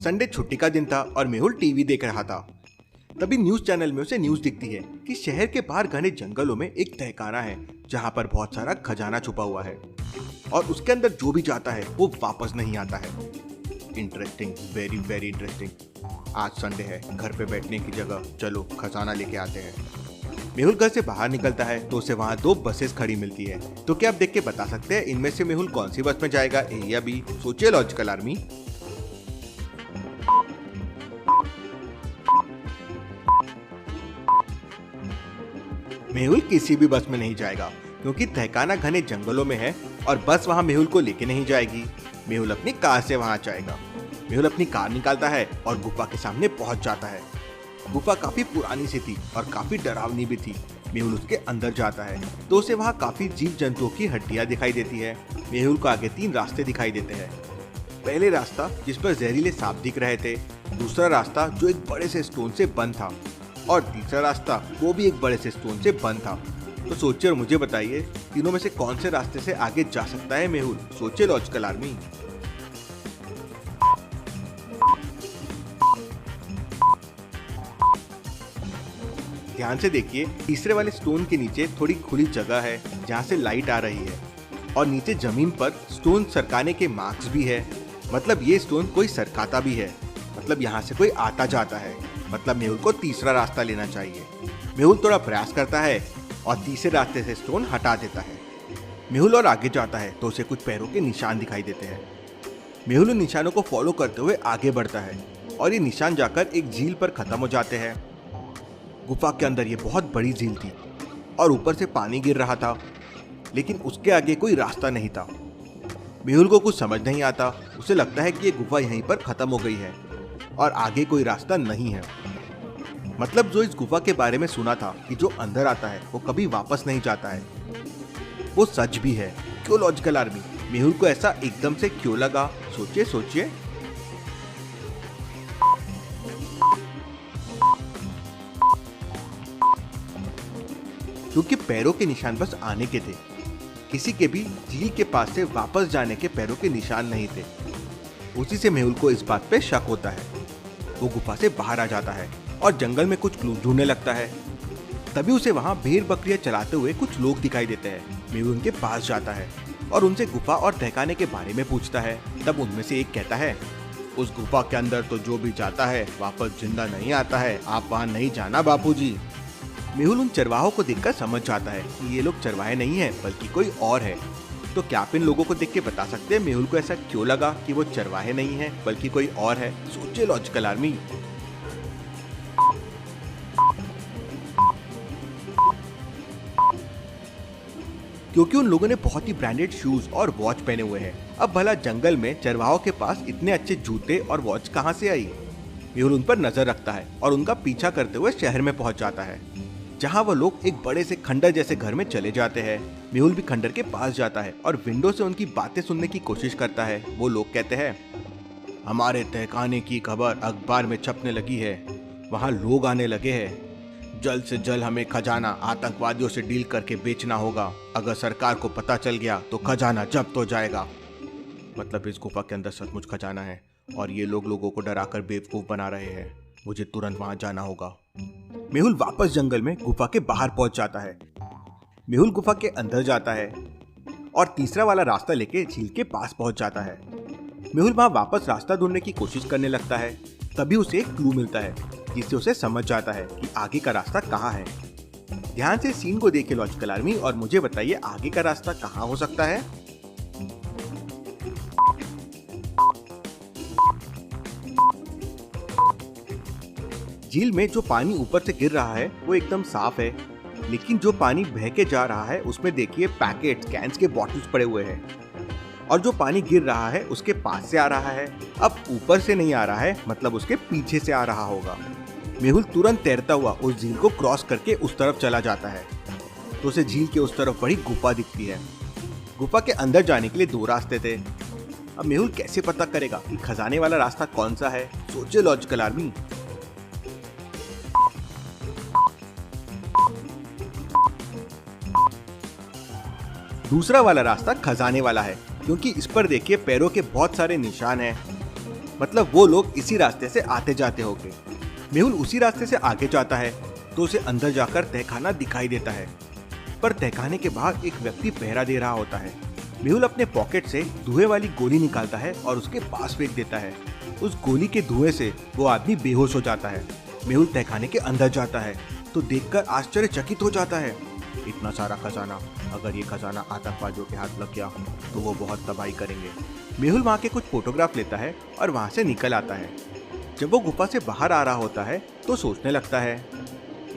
Sunday छुट्टी का दिन था और मेहुल टीवी देख रहा था। तभी न्यूज चैनल में उसे न्यूज दिखती है कि शहर के बाहर घने जंगलों में एक तहखाना है जहाँ पर बहुत सारा खजाना छुपा हुआ है और उसके अंदर जो भी जाता है वो वापस नहीं आता है। Interesting, very very interesting. आज संडे है, घर पे बैठने की जगह चलो खजाना लेके आते हैं। मेहुल घर से बाहर निकलता है तो उसे वहाँ 2 बसेस खड़ी मिलती है। तो क्या आप देख के बता सकते हैं इनमें से मेहुल कौन सी बस में जाएगा, ए या बी? सोचिए लॉजिकल आर्मी। मेहुल किसी भी बस में नहीं जाएगा क्योंकि तहखाना घने जंगलों में है और बस वहाँ मेहुल को लेके नहीं जाएगी। मेहुल अपनी कार से वहाँ जाएगा। मेहुल अपनी कार निकालता है और गुफा के सामने पहुँच जाता है। गुफा काफी पुरानी सी थी और काफी डरावनी भी थी। मेहुल उसके अंदर जाता है तो उसे वहाँ काफी जीव जंतुओं की हड्डियां दिखाई देती है। मेहुल को आगे 3 रास्ते दिखाई देते हैं। पहले रास्ता जिस पर जहरीले सांप दिख रहे थे, दूसरा रास्ता जो एक बड़े से स्टोन से बंद था और तीसरा रास्ता वो भी एक बड़े से स्टोन से बंद था। तो सोचिए और मुझे बताइए तीनों में से कौन से रास्ते से आगे जा सकता है मेहुल? सोचिए लॉजिकल आर्मी। ध्यान से देखिए, तीसरे वाले स्टोन के नीचे थोड़ी खुली जगह है जहाँ से लाइट आ रही है और नीचे जमीन पर स्टोन सरकाने के मार्क्स भी है। मतलब ये स्टोन कोई सरकाता भी है, मतलब यहाँ से कोई आता जाता है। मतलब मेहुल को तीसरा रास्ता लेना चाहिए। मेहुल थोड़ा प्रयास करता है और तीसरे रास्ते से स्टोन हटा देता है। मेहुल और आगे जाता है तो उसे कुछ पैरों के निशान दिखाई देते हैं। मेहुल उन निशानों को फॉलो करते हुए आगे बढ़ता है और ये निशान जाकर एक झील पर खत्म हो जाते हैं। गुफा के अंदर ये बहुत बड़ी झील थी और ऊपर से पानी गिर रहा था, लेकिन उसके आगे कोई रास्ता नहीं था। मेहुल को कुछ समझ नहीं आता। उसे लगता है कि ये गुफा यहीं पर खत्म हो गई है और आगे कोई रास्ता नहीं है। मतलब जो इस गुफा के बारे में सुना था कि जो अंदर आता है वो कभी वापस नहीं जाता है, वो सच भी है। क्यों लॉजिकल आर्मी? मेहुल को ऐसा एकदम से क्यों लगा? सोचिए सोचिए। क्योंकि पैरों के निशान बस आने के थे, किसी के भी झील के पास से वापस जाने के पैरों के निशान नहीं थे। उसी से मेहुल को इस बात पे शक होता है। वो गुफा से बाहर आ जाता है और जंगल में कुछ क्लू ढूंढने लगता है। तभी उसे वहाँ भेड़ बकरियां चलाते हुए कुछ लोग दिखाई देते हैं। मेहुल उनके पास जाता है और उनसे गुफा और तहखाने के बारे में पूछता है। तब उनमें से एक कहता है, उस गुफा के अंदर तो जो भी जाता है वापस जिंदा नहीं आता है, आप वहाँ नहीं जाना बापूजी। मेहुल उन चरवाहों को देखकर समझ जाता है कि ये लोग चरवाहे नहीं है बल्कि कोई और है। तो क्या आप इन लोगों को देख के बता सकते हैं मेहुल को ऐसा क्यों लगा कि वो चरवाहे नहीं है बल्कि कोई और है? सोचिए लॉजिकल आर्मी। क्योंकि उन लोगों ने बहुत ही ब्रांडेड शूज और वॉच पहने हुए हैं। अब भला जंगल में चरवाहों के पास इतने अच्छे जूते और वॉच कहाँ से आई? मेहुल उन पर नजर रखता है और उनका पीछा करते हुए शहर में पहुंच जाता है, जहाँ वो लोग एक बड़े से खंडर जैसे घर में चले जाते हैं। मेहुल भी खंडर के पास जाता है और विंडो से उनकी बातें सुनने की कोशिश करता है। वो लोग कहते हैं, हमारे तहखाने की खबर अखबार में छपने लगी है, वहाँ लोग आने लगे हैं। जल्द से जल्द हमें खजाना आतंकवादियों से डील करके बेचना होगा। अगर सरकार को पता चल गया तो खजाना जब्त हो जाएगा। मतलब इस गुफा के अंदर सचमुच खजाना है और ये लोग लोगों को डराकर बेवकूफ बना रहे हैं। मुझे तुरंत वहां जाना होगा। मेहुल वापस जंगल में गुफा के बाहर पहुंच जाता है। मेहुल गुफा के अंदर जाता है और तीसरा वाला रास्ता लेके झील के पास पहुंच जाता है। मेहुल वहां वापस रास्ता ढूंढने की कोशिश करने लगता है। तभी उसे एक क्लू मिलता है जिससे उसे समझ जाता है कि आगे का रास्ता कहाँ है। ध्यान से सीन को देखिए लॉजिकल आर्मी और मुझे बताइए आगे का रास्ता कहाँ हो सकता है। झील में जो पानी ऊपर से गिर रहा है वो एकदम साफ है, लेकिन जो पानी बह के जा रहा है उसमें देखिए पैकेट्स, कैंस के बॉटल्स पड़े हुए हैं और जो पानी गिर रहा है उसके पास से आ रहा है। अब ऊपर से नहीं आ रहा है, मतलब उसके पीछे से आ रहा होगा। मेहुल तुरंत तैरता हुआ उस झील को क्रॉस करके उस तरफ चला जाता है तो उसे झील के उस तरफ बड़ी गुफा दिखती है। गुफा के अंदर जाने के लिए 2 रास्ते थे। अब मेहुल कैसे पता करेगा कि खजाने वाला रास्ता कौन सा है? सोचिए लॉजिकल आर्मी। दूसरा वाला रास्ता खजाने वाला है क्योंकि इस पर देखिए पैरों के बहुत सारे निशान हैं। मतलब वो लोग इसी रास्ते से आते जाते होंगे। मेहुल उसी रास्ते से आगे जाता है तो उसे अंदर जाकर तहखाना दिखाई देता है, पर तहखाने के बाहर एक व्यक्ति पहरा दे रहा होता है। मेहुल अपने पॉकेट से धुएं वाली गोली निकालता है और उसके पास फेंक देता है। उस गोली के धुएं से वो आदमी बेहोश हो जाता है। मेहुल तहखाने के अंदर जाता है तो देखकर आश्चर्यचकित हो जाता है। इतना सारा खजाना, अगर ये खजाना आतंकवादियों के हाथ लग गया तो वो बहुत तबाही करेंगे। मेहुल वहाँ के कुछ फोटोग्राफ लेता है और वहाँ से निकल आता है। जब वो गुफा से बाहर आ रहा होता है तो सोचने लगता है,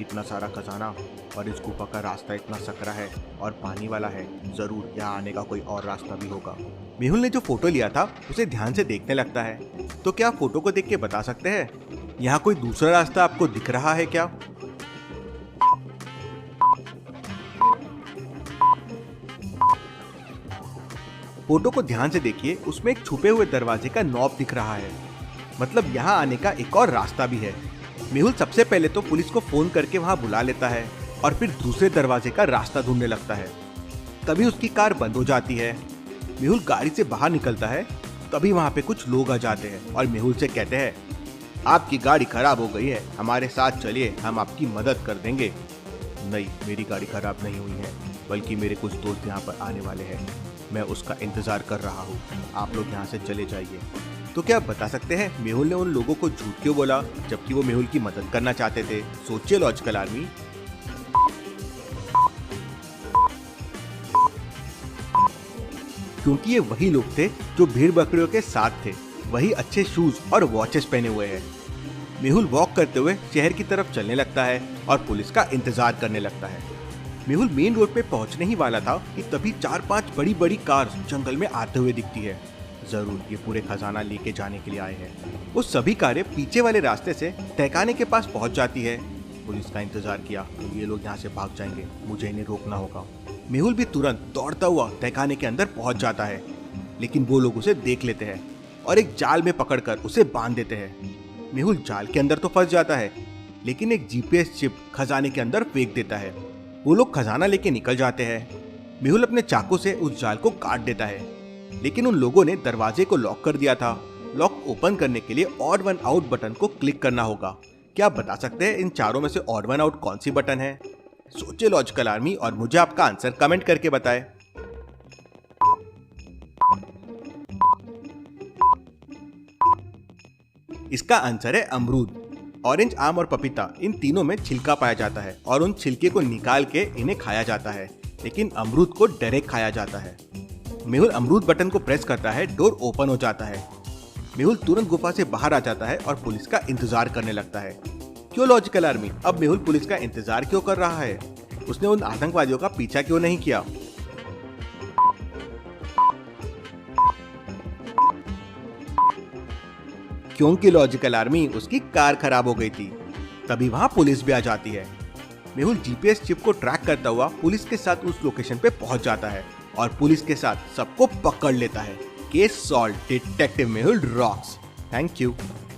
इतना सारा खजाना और इस गुफा का रास्ता इतना सकरा है और पानी वाला है, जरूर यहाँ आने का कोई और रास्ता भी होगा। मेहुल ने जो फोटो लिया था उसे ध्यान से देखने लगता है। तो क्या फोटो को देख के बता सकते हैं यहाँ कोई दूसरा रास्ता आपको दिख रहा है क्या? फोटो को ध्यान से देखिए, उसमें एक छुपे हुए दरवाजे का नॉब दिख रहा है, मतलब यहाँ आने का एक और रास्ता भी है। मेहुल सबसे पहले तो पुलिस को फोन करके वहाँ बुला लेता है और फिर दूसरे दरवाजे का रास्ता ढूंढने लगता है। तभी उसकी कार बंद हो जाती है। मेहुल गाड़ी से बाहर निकलता है, तभी वहाँ पे कुछ लोग आ जाते हैं और मेहुल से कहते हैं, आपकी गाड़ी खराब हो गई है, हमारे साथ चलिए, हम आपकी मदद कर देंगे। नहीं, मेरी गाड़ी खराब नहीं हुई है, बल्कि मेरे कुछ दोस्त यहाँ पर आने वाले हैं, मैं उसका इंतजार कर रहा हूँ, आप लोग यहाँ से चले जाइए। तो क्या आप बता सकते हैं मेहुल ने उन लोगों को झूठ क्यों बोला जबकि वो मेहुल की मदद करना चाहते थे? सोचिए लॉजिकल आर्मी। क्योंकि ये वही लोग थे जो भेड़ बकरियों के साथ थे, वही अच्छे शूज और वॉचेस पहने हुए हैं। मेहुल वॉक करते हुए शहर की तरफ चलने लगता है और पुलिस का इंतजार करने लगता है। मेहुल मेन रोड पे पहुंचने ही वाला था कि तभी 4-5 बड़ी बड़ी कार जंगल में आते हुए दिखती है। जरूर ये पूरे खजाना लेके जाने के लिए आए हैं। वो सभी कारें पीछे वाले रास्ते से तहखाने के पास पहुंच जाती है। पुलिस का इंतजार किया तो ये लोग यहाँ से भाग जाएंगे, मुझे इन्हें रोकना होगा। मेहुल भी तुरंत दौड़ता हुआ तहखाने के अंदर पहुंच जाता है, लेकिन वो लोग उसे देख लेते हैं और एक जाल में पकड़कर उसे बांध देते हैं। मेहुल जाल के अंदर तो फंस जाता है, लेकिन एक जीपीएस चिप खजाने के अंदर फेंक देता है। वो लोग खजाना लेके निकल जाते हैं। मेहुल अपने चाकू से उस जाल को काट देता है, लेकिन उन लोगों ने दरवाजे को लॉक कर दिया था। लॉक ओपन करने के लिए ऑड वन आउट बटन को क्लिक करना होगा। क्या आप बता सकते हैं इन चारों में से ऑड वन आउट कौन सी बटन है? सोचिए लॉजिकल आर्मी और मुझे आपका आंसर कमेंट करके बताएं। इसका आंसर है अमरूद। ऑरेंज, आम और पपीता, इन तीनों में छिलका पाया जाता है और उन छिलके को निकाल के इन्हें खाया जाता है, लेकिन अमरूद को डायरेक्ट खाया जाता है। मेहुल अमरूद बटन को प्रेस करता है, डोर ओपन हो जाता है। मेहुल तुरंत गुफा से बाहर आ जाता है और पुलिस का इंतजार करने लगता है। क्यों लॉजिकल आर्मी? अब मेहुल पुलिस का इंतजार क्यों कर रहा है? उसने उन आतंकवादियों का पीछा क्यों नहीं किया? क्योंकि लॉजिकल आर्मी उसकी कार खराब हो गई थी। तभी वहां पुलिस भी आ जाती है। मेहुल जीपीएस चिप को ट्रैक करता हुआ पुलिस के साथ उस लोकेशन पे पहुंच जाता है और पुलिस के साथ सबको पकड़ लेता है। Case solve, detective Mehul rocks. Thank you.